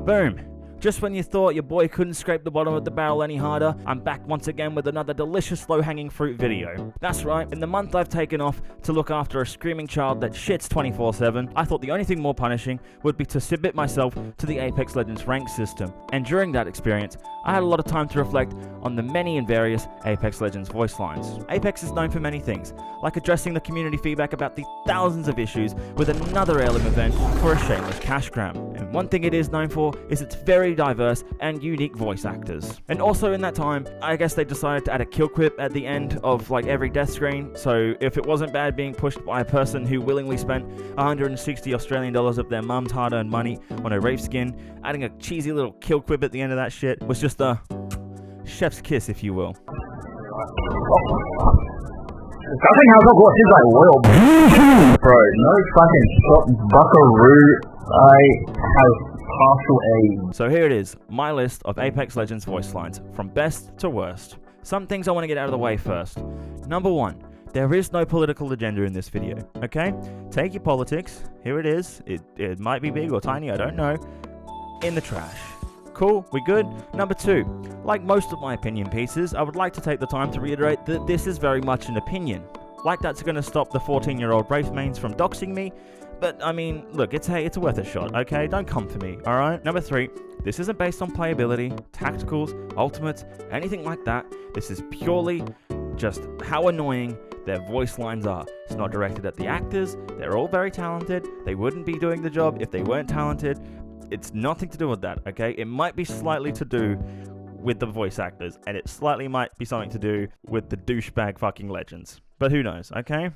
Boom. Just when you thought your boy couldn't scrape the bottom of the barrel any harder, I'm back once again with another delicious low-hanging fruit video. That's right, in the month I've taken off to look after a screaming child that shits 24/7, I thought the only thing more punishing would be to submit myself to the Apex Legends rank system. And during that experience, I had a lot of time to reflect on the many and various Apex Legends voice lines. Apex is known for many things, like addressing the community feedback about the thousands of issues with another heirloom event for a shameless cash grab. And one thing it is known for is its very diverse and unique voice actors. And also in that time, I guess they decided to add a kill quip at the end of like every death screen, so if it wasn't bad being pushed by a person who willingly spent 160 Australian dollars of their mum's hard-earned money on a Wraith skin, adding a cheesy little kill quip at the end of that shit was just a chef's kiss, if you will. Something has got is like royal bro, no fucking shot buckaroo. I have partial aim. So here it is, my list of Apex Legends voice lines, from best to worst. Some things I want to get out of the way first. Number 1, there is no political agenda in this video, okay? Take your politics, here it is, it might be big or tiny, I don't know, in the trash. Cool, we good? Number 2, like most of my opinion pieces, I would like to take the time to reiterate that this is very much an opinion. Like that's going to stop the 14-year-old Wraith mains from doxing me, but I mean, look, it's worth a shot, okay? Don't come for me, alright? Number 3, this isn't based on playability, tacticals, ultimates, anything like that. This is purely just how annoying their voice lines are. It's not directed at the actors, they're all very talented, they wouldn't be doing the job if they weren't talented. It's nothing to do with that, okay? It might be slightly to do with the voice actors, and it slightly might be something to do with the douchebag fucking legends. But who knows, okay?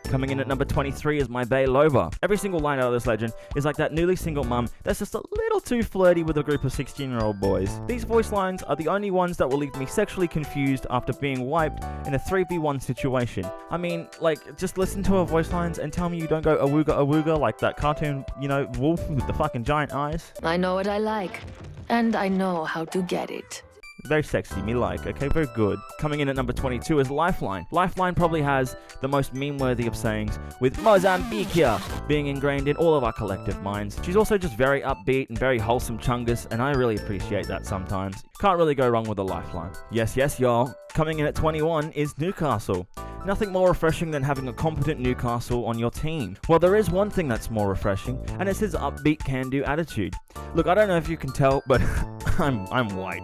Coming in at number 23 is my bae Loba. Every single line out of this legend is like that newly single mum that's just a little too flirty with a group of 16-year-old boys. These voice lines are the only ones that will leave me sexually confused after being wiped in a 3v1 situation. I mean, like, just listen to her voice lines and tell me you don't go awooga awooga like that cartoon, you know, wolf with the fucking giant eyes. I know what I like, and I know how to get it. Very sexy, me like, okay, very good. Coming in at number 22 is Lifeline. Lifeline probably has the most meme-worthy of sayings, with Mozambique here being ingrained in all of our collective minds. She's also just very upbeat and very wholesome chungus, and I really appreciate that sometimes. Can't really go wrong with a Lifeline. Yes, y'all. Coming in at 21 is Newcastle. Nothing more refreshing than having a competent Newcastle on your team. Well, there is one thing that's more refreshing, and it's his upbeat can-do attitude. Look, I don't know if you can tell, but I'm white.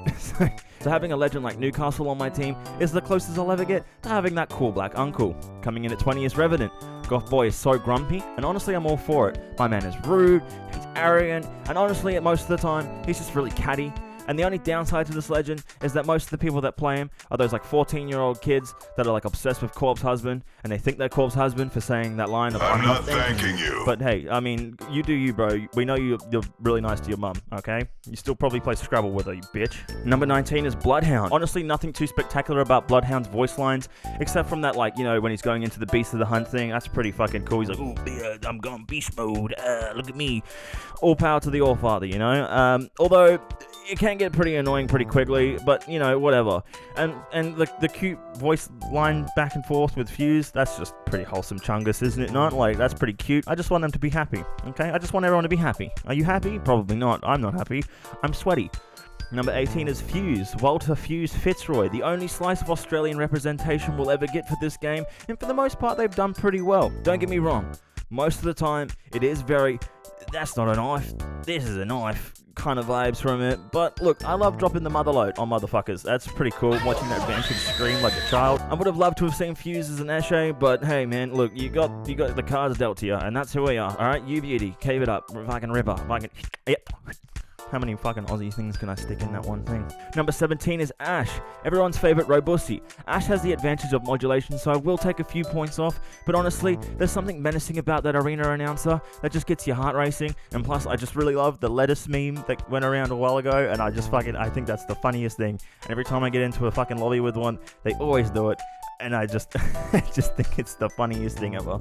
So having a legend like Newcastle on my team is the closest I'll ever get to having that cool black uncle. Coming in at 20 is Revenant. Goth Boy is so grumpy, and honestly I'm all for it. My man is rude, he's arrogant, and honestly at most of the time, he's just really catty. And the only downside to this legend is that most of the people that play him are those like 14-year-old kids that are like obsessed with Corpse Husband, and they think they're Corpse Husband for saying that line of I'm not thanking you. But hey, I mean, you do you, bro. We know you're really nice to your mum, okay? You still probably play Scrabble with her, you bitch. Number 19 is Bloodhound. Honestly, nothing too spectacular about Bloodhound's voice lines, except from that, like, you know, when he's going into the Beast of the Hunt thing. That's pretty fucking cool. He's like, ooh, yeah, I'm going beast mode. Look at me. All power to the All-Father, you know? Although it can get pretty annoying pretty quickly, but you know, whatever. And the cute voice line back and forth with Fuse, that's just pretty wholesome chungus, isn't it not? Like, that's pretty cute. I just want them to be happy, okay? I just want everyone to be happy. Are you happy? Probably not. I'm not happy. I'm sweaty. Number 18 is Fuse, Walter Fuse Fitzroy, the only slice of Australian representation we'll ever get for this game, and for the most part they've done pretty well. Don't get me wrong, most of the time it is very, that's not a knife, this is a knife kind of vibes from it. But look, I love dropping the mother load on motherfuckers. That's pretty cool, watching that Vanquish scream like a child. I would have loved to have seen Fuse as an Esche, but hey man, look, you got the cards dealt to you, and that's who we are, alright? You beauty, cave it up, fucking ripper, fucking, yep. How many fucking Aussie things can I stick in that one thing? Number 17 is Ash, everyone's favourite Robusti. Ash has the advantage of modulation, so I will take a few points off, but honestly, there's something menacing about that arena announcer that just gets your heart racing, and plus, I just really love the lettuce meme that went around a while ago, and I think that's the funniest thing, and every time I get into a fucking lobby with one, they always do it, and I just, I just think it's the funniest thing ever.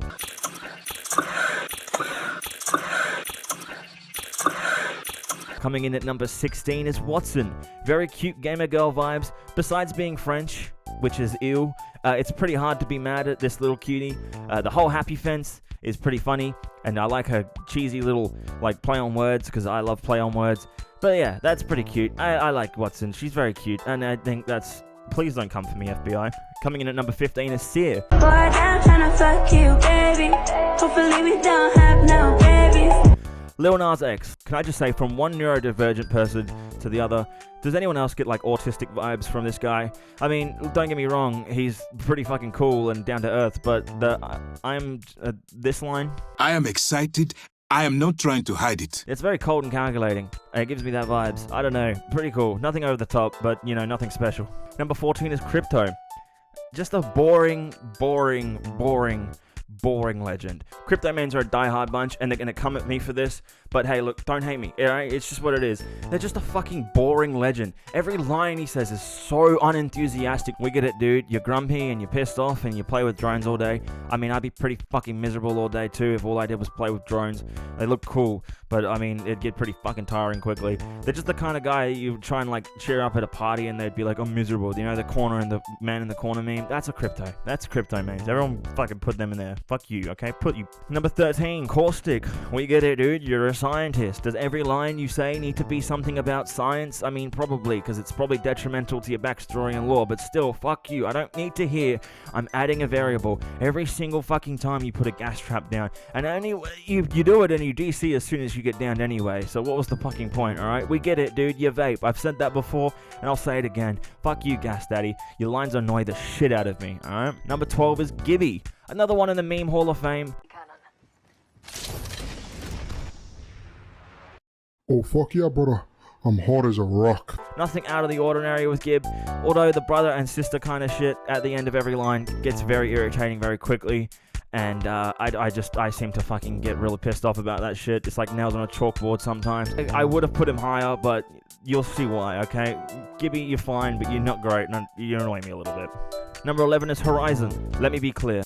Coming in at number 16 is Watson. Very cute gamer girl vibes. Besides being French, which is ill, It's pretty hard to be mad at this little cutie. The whole happy fence is pretty funny, and I like her cheesy little like play on words because I love play on words. But yeah, that's pretty cute. I like Watson. She's very cute, and I think that's. Please don't come for me, FBI. Coming in at number 15 is Sear. Boy, I'm tryna fuck you, baby. Hopefully we don't have no babies. Lil Nas X. Can I just say, from one neurodivergent person to the other, does anyone else get like autistic vibes from this guy? I mean, don't get me wrong, he's pretty fucking cool and down to earth, but this line. I am excited. I am not trying to hide it. It's very cold and calculating. It gives me that vibes. I don't know. Pretty cool. Nothing over the top, but, you know, nothing special. Number 14 is Crypto. Just a boring legend. Crypto mains are a die-hard bunch, and they're gonna come at me for this, but hey, look, don't hate me, alright? It's just what it is. They're just a fucking boring legend. Every line he says is so unenthusiastic. We get it, dude. You're grumpy, and you're pissed off, and you play with drones all day. I mean, I'd be pretty fucking miserable all day, too, if all I did was play with drones. They look cool, but, I mean, it'd get pretty fucking tiring quickly. They're just the kind of guy you try and, like, cheer up at a party, and they'd be like, I'm miserable. You know, the corner and the man in the corner meme? That's a Crypto. That's Crypto mains. Everyone fucking put them in there. Fuck you, okay? Put you. Number 13, Caustic. We get it, dude. You're a scientist. Does every line you say need to be something about science? I mean, probably, because it's probably detrimental to your backstory and lore, but still, fuck you. I don't need to hear I'm adding a variable every single fucking time you put a gas trap down. And anyway, you do it and you DC as soon as you get downed anyway. So what was the fucking point, alright? We get it, dude. You vape. I've said that before, and I'll say it again. Fuck you, Gas Daddy. Your lines annoy the shit out of me, alright? Number 12 is Gibby. Another one in the meme Hall of Fame. Oh, fuck yeah, brother. I'm hard as a rock. Nothing out of the ordinary with Gib, although the brother and sister kind of shit at the end of every line gets very irritating very quickly, and I seem to fucking get really pissed off about that shit. It's like nails on a chalkboard sometimes. I would have put him higher, but you'll see why, okay? Gibby, you're fine, but you're not great, and you annoy me a little bit. Number 11 is Horizon. Let me be clear.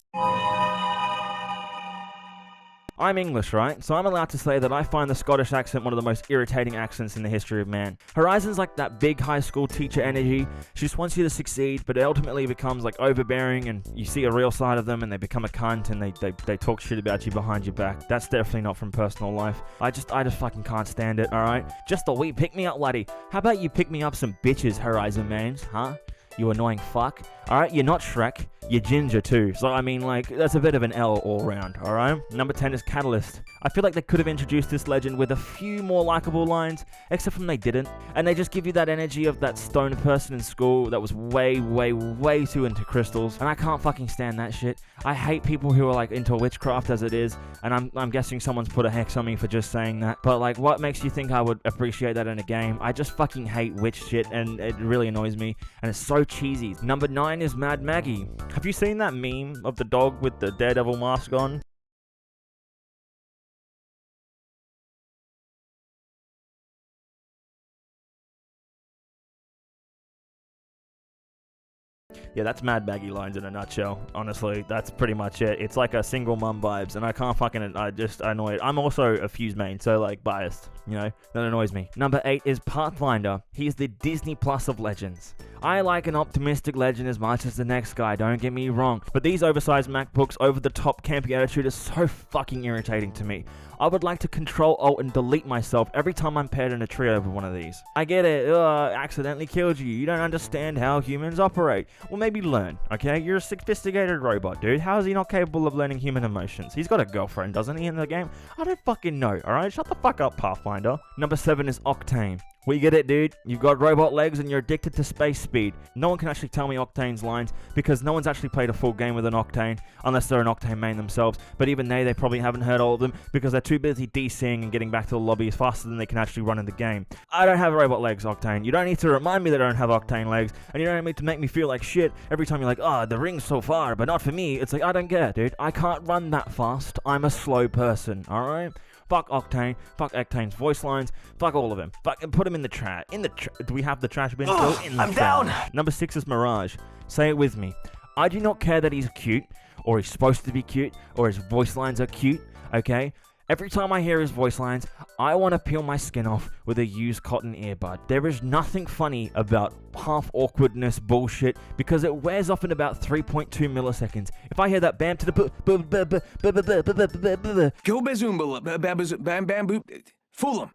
I'm English, right? So I'm allowed to say that I find the Scottish accent one of the most irritating accents in the history of man. Horizon's like that big high school teacher energy. She just wants you to succeed, but it ultimately becomes like overbearing, and you see a real side of them, and they become a cunt, and they talk shit about you behind your back. That's definitely not from personal life. I just fucking can't stand it, alright? Just a wee pick me up, laddie. How about you pick me up some bitches, Horizon mains, huh? You annoying fuck. Alright, you're not Shrek. You're Ginger too. So, I mean, like, that's a bit of an L all round, alright? Number 10 is Catalyst. I feel like they could have introduced this legend with a few more likable lines, except from they didn't. And they just give you that energy of that stoned person in school that was way too into crystals. And I can't fucking stand that shit. I hate people who are, like, into witchcraft as it is. And I'm guessing someone's put a hex on me for just saying that. But, like, what makes you think I would appreciate that in a game? I just fucking hate witch shit, and it really annoys me. And it's so cheesy. Number 9 is Mad Maggie. Have you seen that meme of the dog with the Daredevil mask on? Yeah, that's Mad Maggie lines in a nutshell. Honestly, that's pretty much it. It's like a single mum vibes, and I can't fucking, I annoy it. I'm also a Fuse main, so like biased, you know? That annoys me. Number 8 is Pathfinder. He's the Disney Plus of legends. I like an optimistic legend as much as the next guy, don't get me wrong, but these oversized MacBooks over the top campy attitude is so fucking irritating to me. I would like to Control Alt and delete myself every time I'm paired in a trio with one of these. I get it, accidentally killed you. You don't understand how humans operate. Well, maybe learn, okay? You're a sophisticated robot, dude. How is he not capable of learning human emotions? He's got a girlfriend, doesn't he, in the game? I don't fucking know, alright? Shut the fuck up, Pathfinder. Number 7 is Octane. We get it, dude. You've got robot legs and you're addicted to space speed. No one can actually tell me Octane's lines because no one's actually played a full game with an Octane unless they're an Octane main themselves. But even they probably haven't heard all of them because they're too busy DCing and getting back to the lobbies faster than they can actually run in the game. I don't have robot legs, Octane. You don't need to remind me that I don't have Octane legs, and you don't need to make me feel like shit every time you're like, oh, the ring's so far, but not for me. It's like, I don't care, dude. I can't run that fast. I'm a slow person, alright? Fuck Octane, fuck Octane's voice lines, fuck all of them. Fuck, and put them in the trash. Do we have the trash bin still? In the down. Number 6 is Mirage. Say it with me. I do not care that he's cute, or he's supposed to be cute, or his voice lines are cute, okay? Every time I hear his voice lines, I want to peel my skin off with a used cotton earbud. There is nothing funny about half awkwardness bullshit because it wears off in about 3.2 milliseconds. If I hear that bam to the Go bazoomba, bam bam boop. Fool him.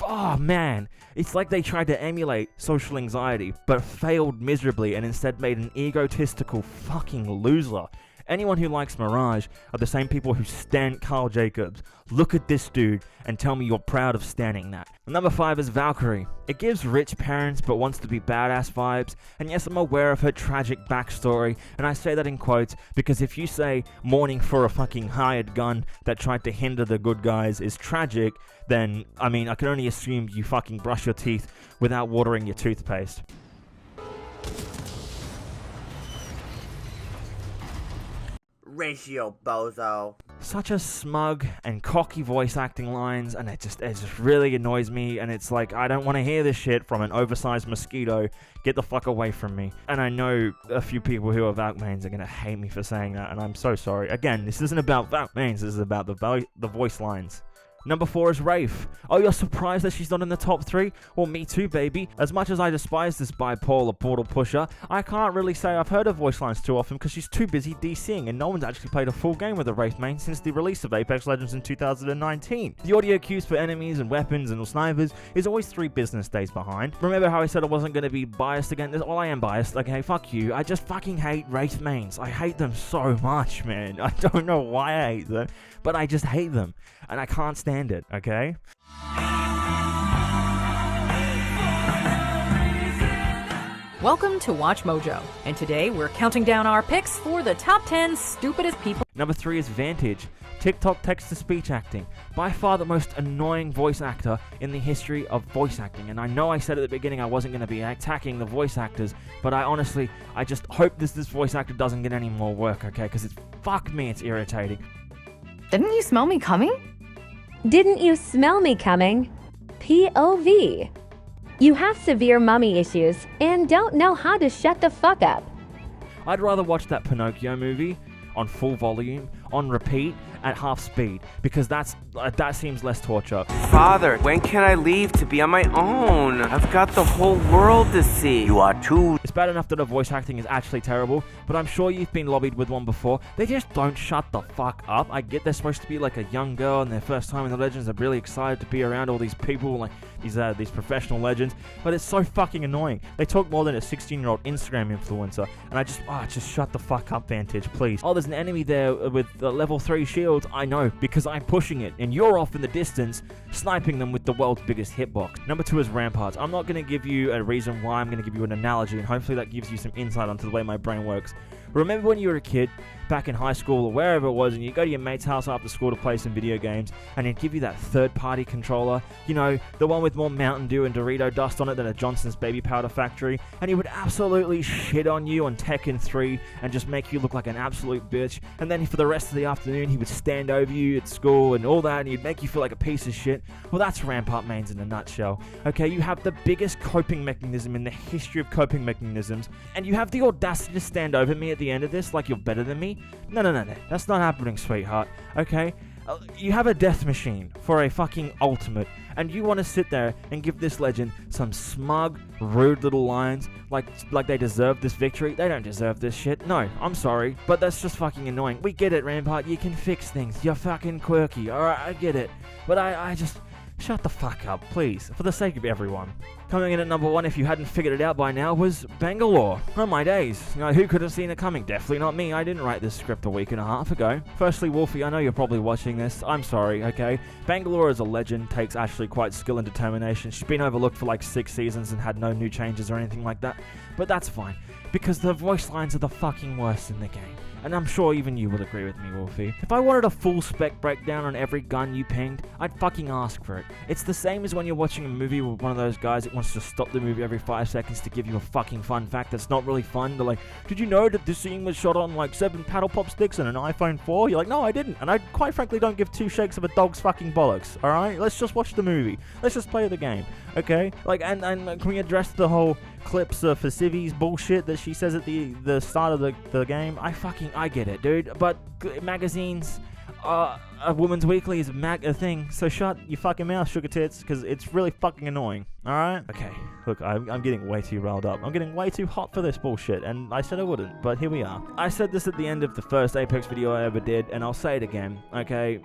Oh man, it's like they tried to emulate social anxiety, but failed miserably and instead made an egotistical fucking loser. Anyone who likes Mirage are the same people who stan Carl Jacobs. Look at this dude and tell me you're proud of standing that. Number 5 is Valkyrie. It gives rich parents but wants to be badass vibes, and yes, I'm aware of her tragic backstory, and I say that in quotes because if you say mourning for a fucking hired gun that tried to hinder the good guys is tragic, then, I mean, I can only assume you fucking brush your teeth without watering your toothpaste. Ratio, bozo. Such a smug and cocky voice acting lines, and it just really annoys me, and it's like, I don't want to hear this shit from an oversized mosquito. Get the fuck away from me. And I know a few people who are Valk mains are gonna hate me for saying that, and I'm so sorry. Again, this isn't about Valk mains, this is about the voice lines. Number 4 is Wraith. Oh, you're surprised that she's not in the top 3? Well, me too, baby. As much as I despise this bipolar portal pusher, I can't really say I've heard her voice lines too often because she's too busy DCing, and no one's actually played a full game with a Wraith main since the release of Apex Legends in 2019. The audio cues for enemies and weapons and snipers is always 3 business days behind. Remember how I said I wasn't going to be biased again? Well, I am biased. Okay, fuck you. I just fucking hate Wraith mains. I hate them so much, man. I don't know why I hate them, but I just hate them, and I can't stand it, okay? Welcome to Watch Mojo, and today we're counting down our picks for the top 10 stupidest people. Number 3 is Vantage, TikTok text-to-speech acting. By far the most annoying voice actor in the history of voice acting. And I know I said at the beginning I wasn't going to be attacking the voice actors, but I just hope this voice actor doesn't get any more work, okay? Because fuck me, it's irritating. Didn't you smell me coming? Didn't you smell me coming? POV. You have severe mummy issues and don't know how to shut the fuck up. I'd rather watch that Pinocchio movie on full volume, on repeat, at half speed, because that seems less torture. Father, when can I leave to be on my own? I've got the whole world to see. You are too. It's bad enough that her voice acting is actually terrible, but I'm sure you've been lobbied with one before. They just don't shut the fuck up. I get they're supposed to be like a young girl and their first time in the Legends. They're really excited to be around all these people, like these professional legends, but it's so fucking annoying. They talk more than a 16-year-old Instagram influencer, and I just shut the fuck up, Vantage, please. Oh, there's an enemy there with level 3 shields. I know, because I'm pushing it, and you're off in the distance, sniping them with the world's biggest hitbox. Number 2 is Ramparts. I'm not going to give you a reason why, I'm going to give you an analogy, and hopefully that gives you some insight onto the way my brain works. Remember when you were a kid, back in high school or wherever it was, and you go to your mate's house after school to play some video games, and he'd give you that third-party controller, you know, the one with more Mountain Dew and Dorito dust on it than a Johnson's Baby Powder factory, and he would absolutely shit on you on Tekken 3 and just make you look like an absolute bitch, and then for the rest of the afternoon he would stand over you at school and all that, and he'd make you feel like a piece of shit. Well, that's Rampart mains in a nutshell. Okay, you have the biggest coping mechanism in the history of coping mechanisms, and you have the audacity to stand over me at the end of this like you're better than me? No. That's not happening, sweetheart. Okay? You have a death machine for a fucking ultimate, and you want to sit there and give this legend some smug, rude little lines like they deserve this victory? They don't deserve this shit. No, I'm sorry, but that's just fucking annoying. We get it, Rampart. You can fix things. You're fucking quirky. Alright, I get it. But I just... Shut the fuck up, please, for the sake of everyone. Coming in at number 1, if you hadn't figured it out by now, was Bangalore. Oh my days. You know, who could have seen it coming? Definitely not me. I didn't write this script a week and a half ago. Firstly, Wolfie, I know you're probably watching this. I'm sorry, okay? Bangalore as a legend takes actually quite skill and determination. She's been overlooked for like 6 seasons and had no new changes or anything like that. But that's fine, because the voice lines are the fucking worst in the game. And I'm sure even you would agree with me, Wolfie. If I wanted a full spec breakdown on every gun you pinged, I'd fucking ask for it. It's the same as when you're watching a movie with one of those guys that wants to stop the movie every 5 seconds to give you a fucking fun fact that's not really fun. They're like, did you know that this scene was shot on like 7 paddle pop sticks and an iPhone 4? You're like, no, I didn't. And I quite frankly don't give 2 shakes of a dog's fucking bollocks, alright? Let's just watch the movie. Let's just play the game, okay? Like, and can we address the whole clips for Civi's bullshit that she says at the start of the game? I get it, dude. But magazines, a woman's weekly is a thing, so shut your fucking mouth, sugar tits, because it's really fucking annoying, alright? Okay, look, I'm getting way too riled up. I'm getting way too hot for this bullshit, and I said I wouldn't, but here we are. I said this at the end of the first Apex video I ever did, and I'll say it again, okay?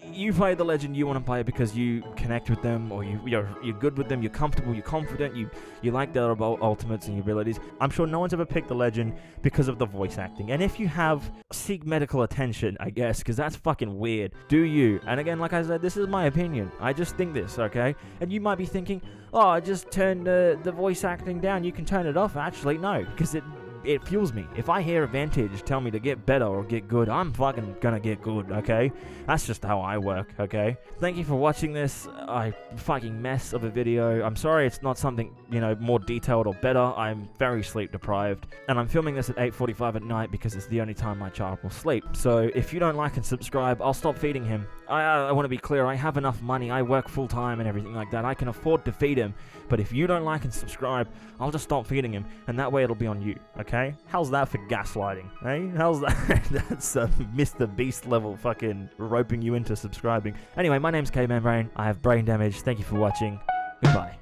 You play the legend you want to play because you connect with them, or you're good with them, you're comfortable, you're confident, you like their ultimates and your abilities. I'm sure no one's ever picked the legend because of the voice acting. And if you have, seek medical attention, I guess, because that's fucking weird. Do you? And again, like I said, this is my opinion. I just think this, okay? And you might be thinking, oh, I just turned the voice acting down. You can turn it off. Actually, no, because it fuels me. If I hear a Vantage tell me to get better or get good, I'm fucking gonna get good, okay? That's just how I work, okay? Thank you for watching this fucking mess of a video. I'm sorry it's not something, more detailed or better. I'm very sleep deprived, and I'm filming this at 8:45 at night because it's the only time my child will sleep. So if you don't like and subscribe, I'll stop feeding him. I want to be clear, I have enough money, I work full time and everything like that. I can afford to feed him, but if you don't like and subscribe, I'll just stop feeding him, and that way it'll be on you, okay? How's that for gaslighting, eh? How's that? That's Mr. Beast level fucking roping you into subscribing. Anyway, my name's Cavemanbrain. I have brain damage. Thank you for watching. Goodbye.